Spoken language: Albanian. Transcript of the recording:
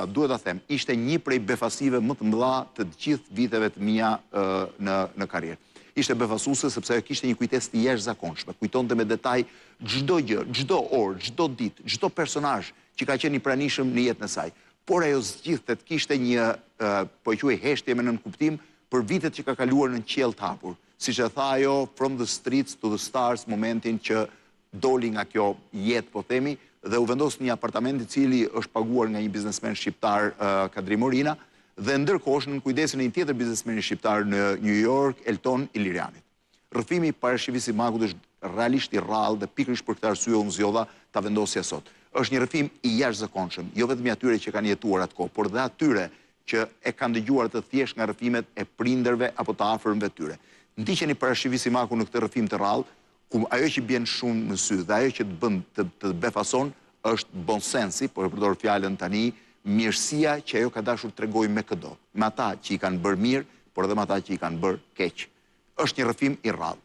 protesta, duhet ta them, ishte një prej befasive më të mëdha të gjithë viteve të mia në karrierë. Ishte befasuese sepse ajo kishte një kujtesë të jashtëzakonshme. Kujtonte me detaj çdo gjë, çdo orë, çdo ditë, çdo personazh që ka qenë i pranishëm në jetën e saj. Por ajo zgjidhte të kishte një, po e quaj heshtje me nën kuptim, për vitet që ka kaluar në qiell të hapur. Siç e tha ajo, from the streets to the stars, momentin që doli nga kjo jetë, po themi, dhe u vendos në një apartament i cili është paguar nga një biznesmen shqiptar, Kadri Morina, dhe ndërkohë në kujdesin e një tjetër biznesmeni shqiptar në New York, Elton Ilirianit. Rrëfimi i parashikimit Magut është realisht i rrallë dhe pikërisht për këtë arsye unë zgjodha ta vendosja sot. Është një rrëfim i jashtëzakonshëm, jo vetëm atyre që kanë jetuar atko, por dhe atyre që e kanë dëgjuar të thjesht nga rrëfimet e prindërve apo të afërmve tyre. Ndiqeni parashikimit Magut në këtë rrëfim të rrallë, ku ajo që bën shumë në sy dhe ajo që të bën të befason është bonsensi, por e përdor fjalën tani, mirësia që ajo ka dashur tregoj me këdo, me ata që i kanë bërë mirë, por edhe me ata që i kanë bërë keq. Është një rrëfim i rrallë.